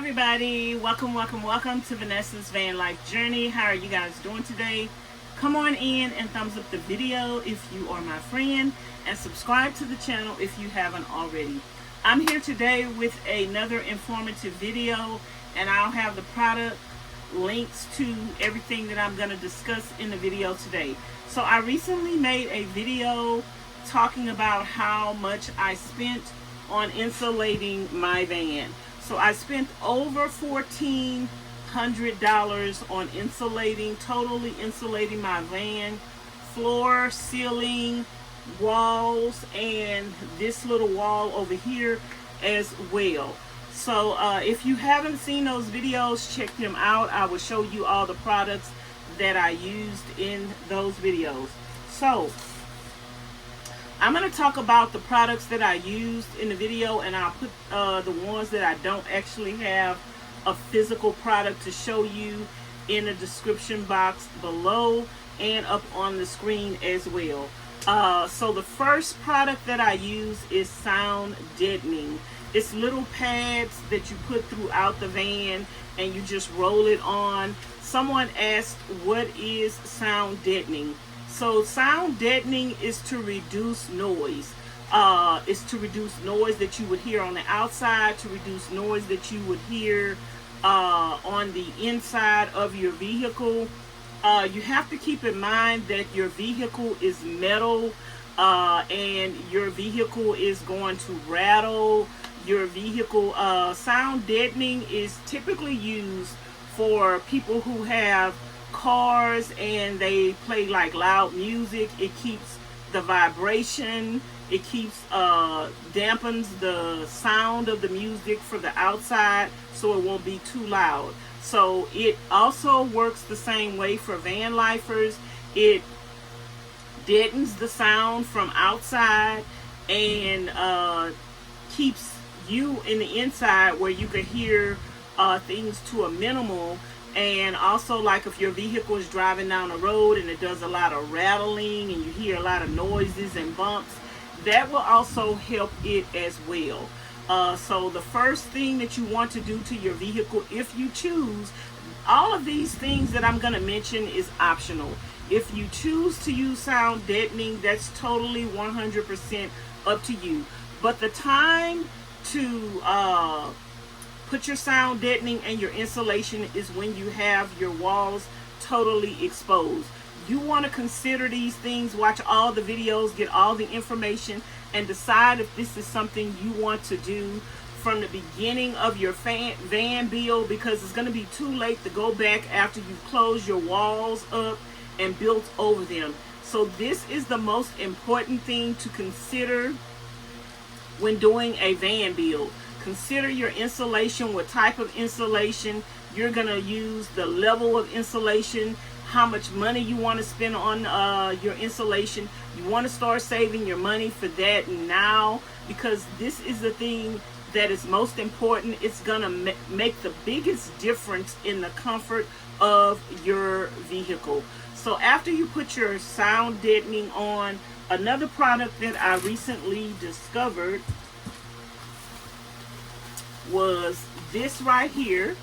everybody, welcome to Vanessa's van life journey. How are you guys doing today? Come on in and thumbs up the video if you are my friend, and subscribe to the channel if you haven't already. I'm here today with another informative video, and I'll have the product links to everything that I'm going to discuss in the video today. So I recently made a video talking about how much I spent on insulating my van. So I spent over $1,400 on totally insulating my van, floor, ceiling, walls, and this little wall over here as well. So if you haven't seen those videos, check them out. I will show you all the products that I used in those videos. So I'm going to talk about the products that I used in the video, and I'll put the ones that I don't actually have a physical product to show you in the description box below and up on the screen as well. So the first product that I use is sound deadening. It's little pads that you put throughout the van and you just roll it on. Someone asked, what is sound deadening? So sound deadening is to reduce noise. It's to reduce noise that you would hear on the outside, to reduce noise that you would hear on the inside of your vehicle. You have to keep in mind that your vehicle is metal, and your vehicle is going to rattle. Your vehicle, sound deadening is typically used for people who have cars and they play like loud music. It keeps the vibration, it keeps dampens the sound of the music for the outside so it won't be too loud. So it also works the same way for van lifers. It deadens the sound from outside and keeps you in the inside where you can hear things to a minimal. And also, like if your vehicle is driving down the road and it does a lot of rattling and you hear a lot of noises and bumps, that will also help it as well. So the first thing that you want to do to your vehicle, if you choose, all of these things that I'm going to mention is optional. If you choose to use sound deadening, that's totally 100% up to you. But the time to put your sound deadening and your insulation is when you have your walls totally exposed. You want to consider these things, watch all the videos, get all the information, and decide if this is something you want to do from the beginning of your van build, because it's going to be too late to go back after you've closed your walls up and built over them. So this is the most important thing to consider when doing a van build. Consider your insulation, what type of insulation you're going to use, the level of insulation, how much money you want to spend on your insulation. You want to start saving your money for that now, because this is the thing that is most important. It's going to make the biggest difference in the comfort of your vehicle. So after you put your sound deadening on, another product that I recently discovered was this right here.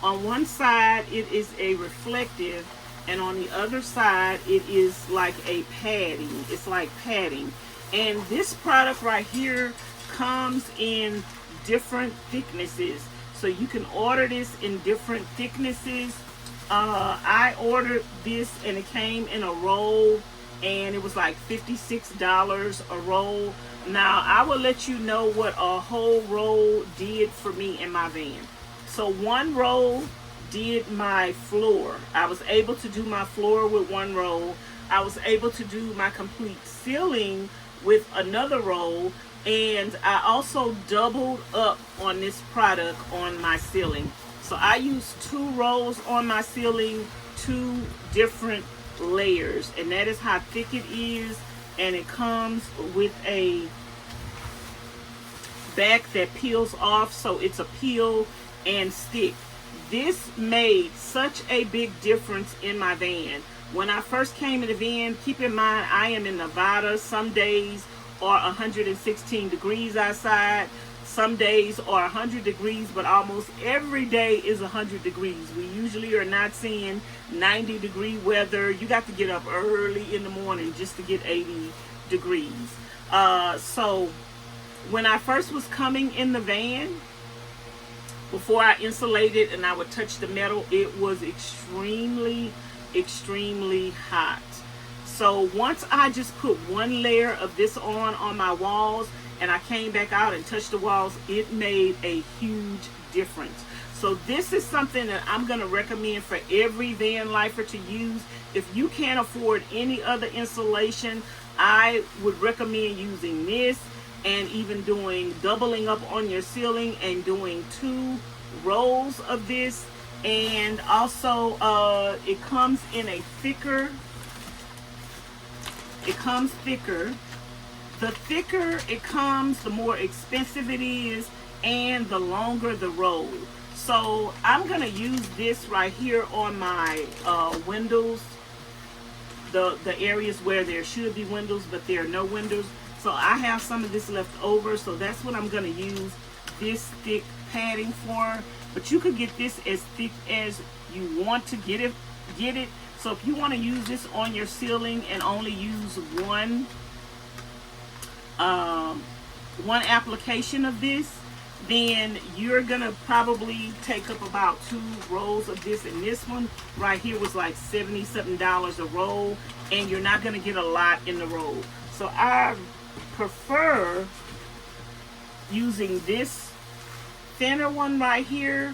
On one side it is a reflective, and on the other side it is like a padding. It's like padding. And this product right here comes in different thicknesses, so you can order this in different thicknesses. I ordered this and it came in a roll, and it was like $56 a roll. Now I will let you know what a whole roll did for me in my van. So one roll did my floor. I was able to do my floor with one roll. I was able to do my complete ceiling with another roll, and I also doubled up on this product on my ceiling. So I used 2 rolls on my ceiling, 2 different layers, and that is how thick it is. And it comes with a back that peels off, so it's a peel and stick. This made such a big difference in my van. When I first came in the van, keep in mind I am in Nevada. Some days are 116 degrees outside. Some days are 100 degrees, but almost every day is 100 degrees. We usually are not seeing 90-degree weather. You got to get up early in the morning just to get 80 degrees. So when I first was coming in the van, before I insulated and I would touch the metal, it was extremely hot. So once I just put one layer of this on my walls, and I came back out and touched the walls, it made a huge difference. So this is something that I'm going to recommend for every van lifer to use. If you can't afford any other insulation, I would recommend using this, and even doubling up on your ceiling and doing 2 rolls of this. And also it comes in a thicker, the thicker it comes, the more expensive it is, and the longer the roll. So I'm gonna use this right here on my windows, the areas where there should be windows but there are no windows. So I have some of this left over, so that's what I'm gonna use this thick padding for. But you could get this as thick as you want to get it. So if you want to use this on your ceiling and only use one application of this, then you're gonna probably take up about 2 rolls of this. And this one right here was like $70-something a roll, and you're not gonna get a lot in the roll. So I prefer using this thinner one right here.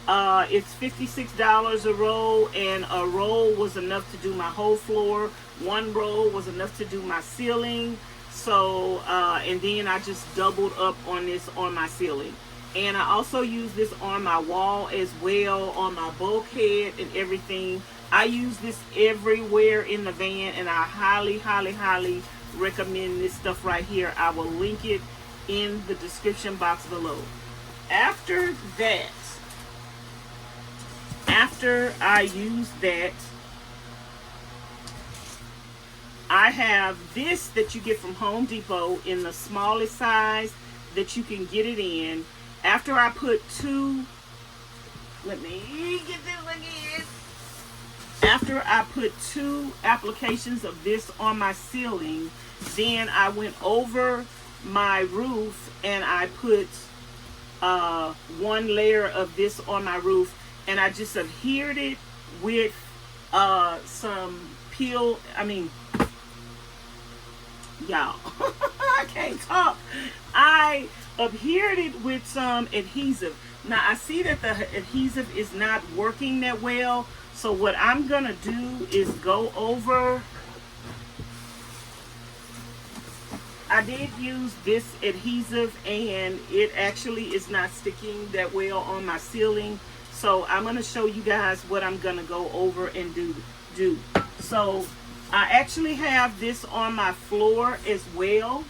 It's $56 a roll, and a roll was enough to do my whole floor. 1 roll was enough to do my ceiling. So and then I just doubled up on this on my ceiling, and I also use this on my wall as well, on my bulkhead and everything. I use this everywhere in the van, and I highly recommend this stuff right here. I will link it in the description box below. After I use that, I have this that you get from Home Depot in the smallest size that you can get it in. After I put 2, let me get this again. After I put 2 applications of this on my ceiling, then I went over my roof and I put 1 layer of this on my roof, and I just adhered it with some y'all, I can't talk. I adhered it with some adhesive. Now I see that the adhesive is not working that well, so what I'm gonna do is go over. I did use this adhesive, and it actually is not sticking that well on my ceiling. So I'm gonna show you guys what I'm gonna go over and do. So I actually have this on my floor as well,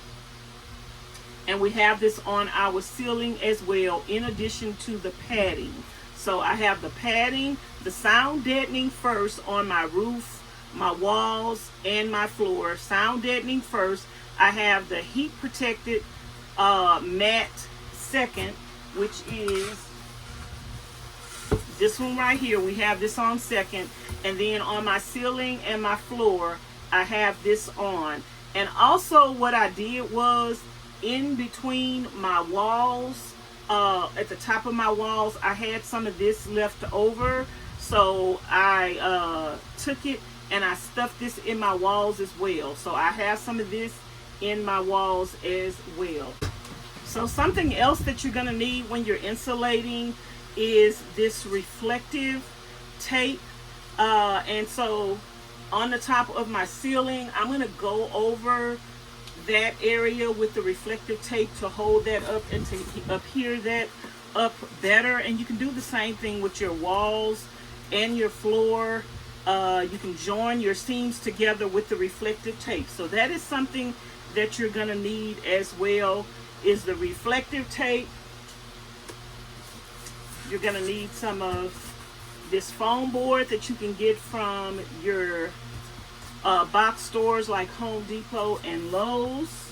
and we have this on our ceiling as well, in addition to the padding. So I have the padding, the sound deadening first on my roof, my walls, and my floor. Sound deadening first. I have the heat protected matte second, which is this one right here. We have this on second, and then on my ceiling and my floor I have this on. And also what I did was, in between my walls, at the top of my walls, I had some of this left over, so I took it and I stuffed this in my walls as well. So I have some of this in my walls as well. So something else that you're going to need when you're insulating is this reflective tape. And so on the top of my ceiling, I'm going to go over that area with the reflective tape to hold that up and to adhere that up better. And you can do the same thing with your walls and your floor. You can join your seams together with the reflective tape. So that is something that you're going to need as well, is the reflective tape. You're going to need some of this foam board that you can get from your box stores like Home Depot and Lowe's.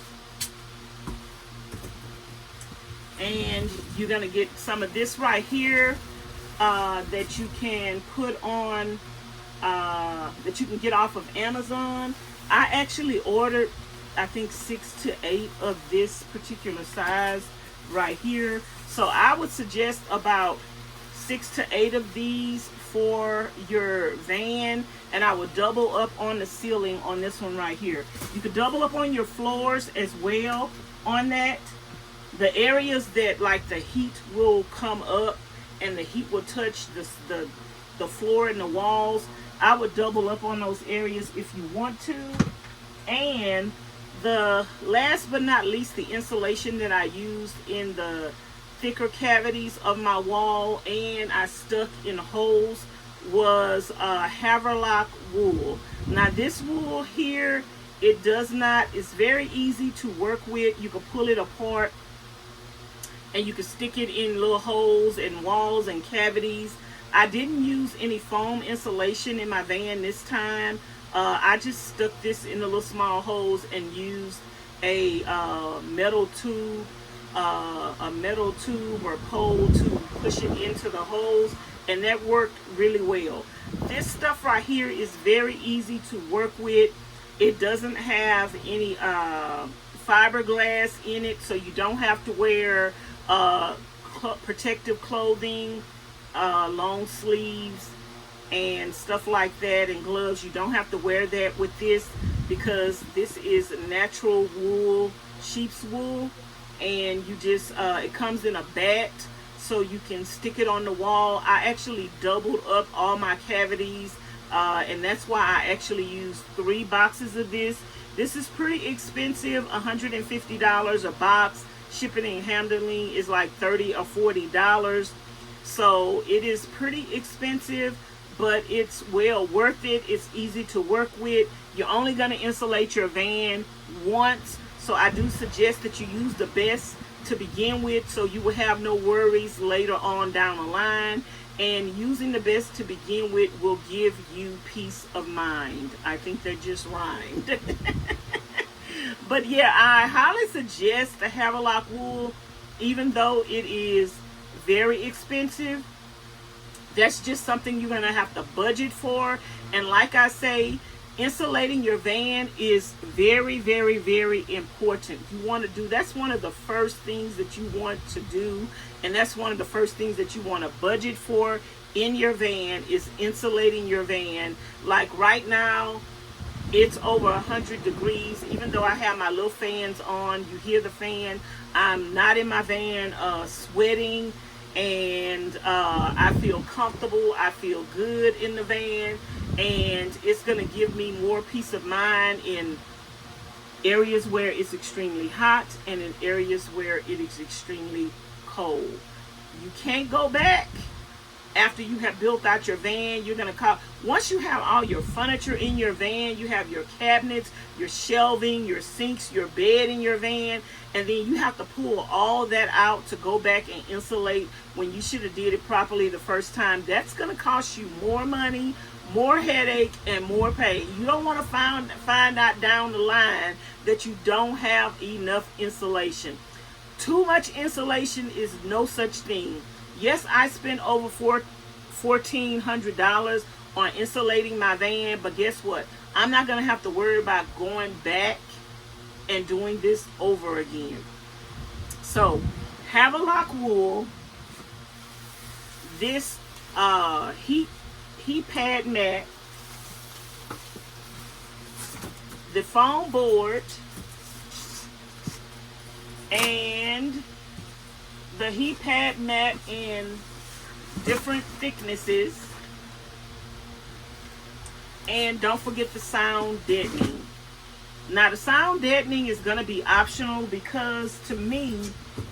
And you're gonna get some of this right here that you can put on, that you can get off of Amazon. I actually ordered, I think 6 to 8 of this particular size right here. So I would suggest about 6 to 8 of these for your van, and I would double up on the ceiling on this one right here. You could double up on your floors as well on that. The areas that like the heat will come up and the heat will touch the floor and the walls, I would double up on those areas if you want to. And the last but not least, the insulation that I used in the thicker cavities of my wall and I stuck in holes was Haverlock wool. Now this wool here, it does not, it's very easy to work with. You can pull it apart and you can stick it in little holes and walls and cavities. I didn't use any foam insulation in my van this time. I just stuck this in the little small holes and used a metal tube or pole to push it into the holes, and that worked really well. This stuff right here is very easy to work with. It doesn't have any fiberglass in it, so you don't have to wear protective clothing, long sleeves and stuff like that, and gloves. You don't have to wear that with this because this is natural wool, sheep's wool, and you just it comes in a bat, so you can stick it on the wall. I actually doubled up all my cavities, and that's why I actually used 3 boxes of this. This is pretty expensive, $150 a box. Shipping and handling is like $30 or $40, so it is pretty expensive, but it's well worth it. It's easy to work with. You're only going to insulate your van once, so I do suggest that you use the best to begin with, so you will have no worries later on down the line. And using the best to begin with will give you peace of mind. I think that just rhymed. But yeah, I highly suggest the Haverlock wool, even though it is very expensive. That's just something you're going to have to budget for. And like I say, insulating your van is very, very, very important. You want to do, that's one of the first things that you want to do. And that's one of the first things that you want to budget for in your van, is insulating your van. Like right now, it's over 100 degrees. Even though I have my little fans on, you hear the fan. I'm not in my van sweating, and I feel comfortable. I feel good in the van, and it's going to give me more peace of mind in areas where it's extremely hot and in areas where it is extremely cold. You can't go back. After you have built out your van, you're going to call, once you have all your furniture in your van, you have your cabinets, your shelving, your sinks, your bed in your van, and then you have to pull all that out to go back and insulate when you should have did it properly the first time. That's going to cost you more money, more headache, and more pain. You don't want to find out down the line that you don't have enough insulation. Too much insulation is no such thing. Yes, I spent over $1,400 on insulating my van, but guess what? I'm not going to have to worry about going back and doing this over again. So, Haverlock wool, this heat pad mat, the foam board, and the heat pad mat in different thicknesses. And don't forget the sound deadening. Now the sound deadening is going to be optional, because to me,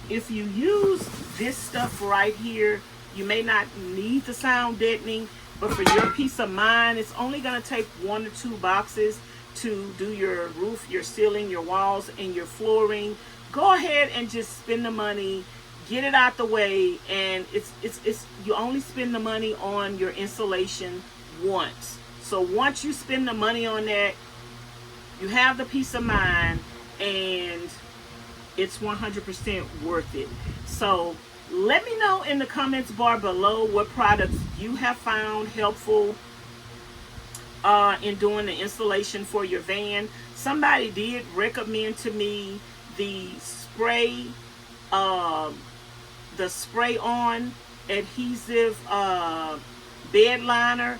if you use this stuff right here, you may not need the sound deadening, but for your peace of mind, it's only going to take 1 or 2 boxes to do your roof, your ceiling, your walls, and your flooring. Go ahead and just spend the money. Get it out the way, and it's you only spend the money on your insulation once. So once you spend the money on that, you have the peace of mind, and it's 100% worth it. So let me know in the comments bar below what products you have found helpful in doing the installation for your van. Somebody did recommend to me the spray-on adhesive bed liner.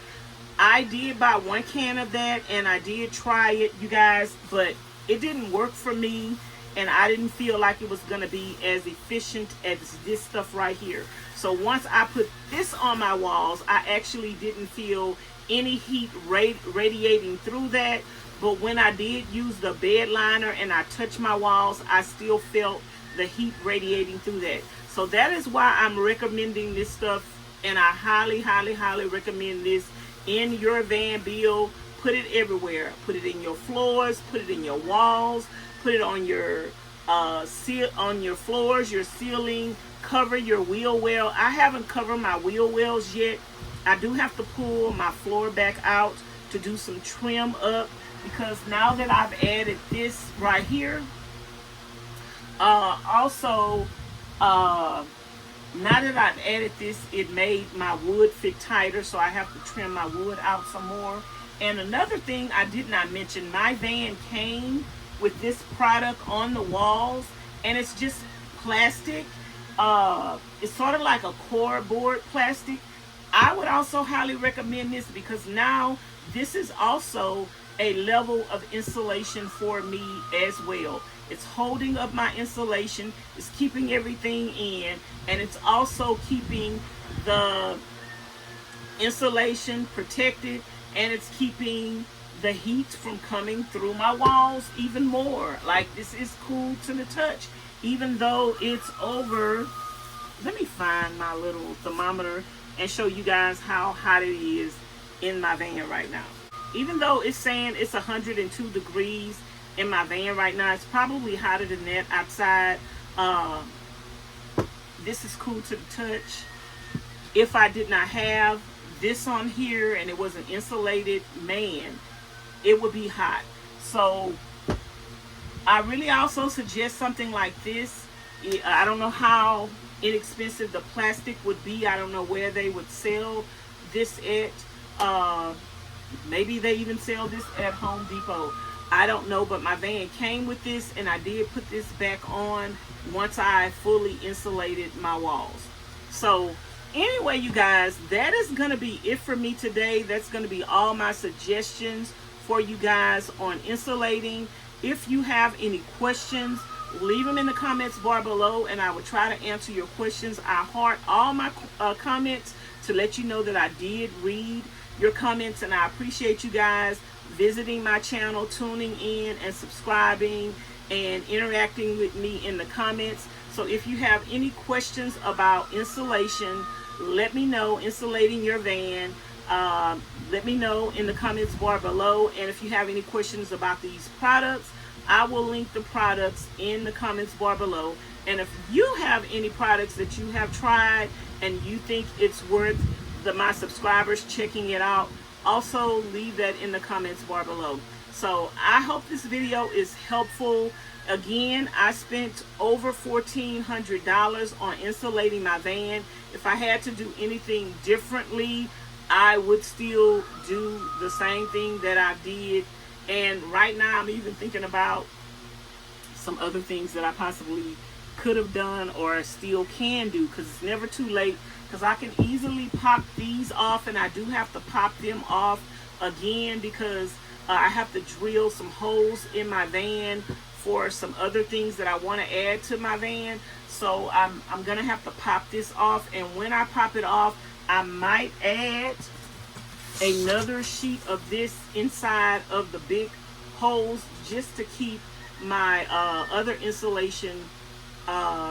I did buy 1 can of that, and I did try it, you guys, but it didn't work for me, and I didn't feel like it was going to be as efficient as this stuff right here. So once I put this on my walls, I actually didn't feel any heat radiating through that. But when I did use the bed liner and I touched my walls, I still felt the heat radiating through that. So that is why I'm recommending this stuff, and I highly, highly, highly recommend this in your van build. Put it everywhere. Put it in your floors, put it in your walls, put it on your on your floors, your ceiling. Cover your wheel well. I haven't covered my wheel wells yet. I do have to pull my floor back out to do some trim up, because now that I've added this right here, also now that I've added this, it made my wood fit tighter, so I have to trim my wood out some more. And another thing I did not mention, my van came with this product on the walls, and it's just plastic. It's sort of like a cardboard plastic. I would also highly recommend this, because now this is also a level of insulation for me as well. It's holding up my insulation, it's keeping everything in, and it's also keeping the insulation protected, and it's keeping the heat from coming through my walls even more. Like, this is cool to the touch, even though it's over. Let me find my little thermometer and show you guys how hot it is in my van right now. Even though it's saying it's 102 degrees in my van right now, it's probably hotter than that outside. This is cool to the touch. If I did not have this on here and it was an insulated, man, it would be hot. So I really also suggest something like this. I don't know how inexpensive the plastic would be. I don't know where they would sell this at. Maybe they even sell this at Home Depot. I don't know, but my van came with this, and I did put this back on once I fully insulated my walls. So anyway, you guys, that is going to be it for me today. That's going to be all my suggestions for you guys on insulating. If you have any questions, leave them in the comments bar below, and I will try to answer your questions. I heart all my comments to let you know that I did read your comments, and I appreciate you guys visiting my channel, tuning in and subscribing and interacting with me in the comments. So if you have any questions about insulation, let me know. Insulating your van, let me know in the comments bar below. And if you have any questions about these products, I will link the products in the comments bar below. And if you have any products that you have tried and you think it's worth my subscribers checking it out, also leave that in the comments bar below. So I hope this video is helpful. Again, I spent over $1,400 on insulating my van. If I had to do anything differently, I would still do the same thing that I did. And right now I'm even thinking about some other things that I possibly could have done or still can do, because it's never too late. Because I can easily pop these off, and I do have to pop them off again because I have to drill some holes in my van for some other things that I want to add to my van. So I'm gonna have to pop this off, and when I pop it off, I might add another sheet of this inside of the big holes just to keep my other insulation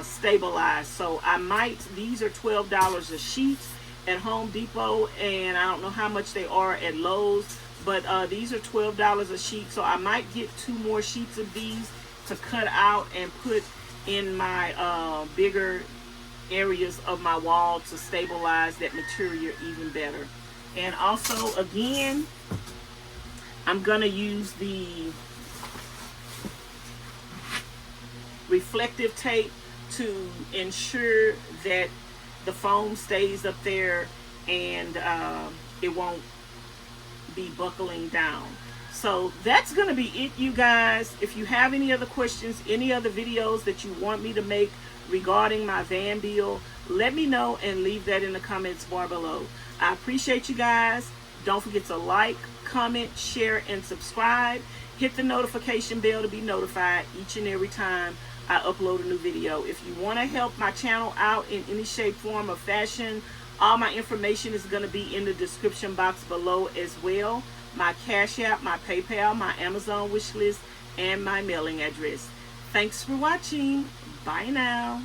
stabilized. So I might, these are $12 a sheet at Home Depot, and I don't know how much they are at Lowe's, but these are $12 a sheet. So I might get 2 more sheets of these to cut out and put in my bigger areas of my wall to stabilize that material even better. And also, again, I'm gonna use the reflective tape to ensure that the foam stays up there and it won't be buckling down. So that's going to be it, you guys. If you have any other questions, any other videos that you want me to make regarding my van build, let me know and leave that in the comments bar below. I appreciate you guys. Don't forget to like, comment, share, and subscribe. Hit the notification bell to be notified each and every time I upload a new video. If you want to help my channel out in any shape, form, or fashion, all my information is going to be in the description box below as well. My Cash App, my PayPal, my Amazon wish list, and my mailing address. Thanks for watching. Bye now.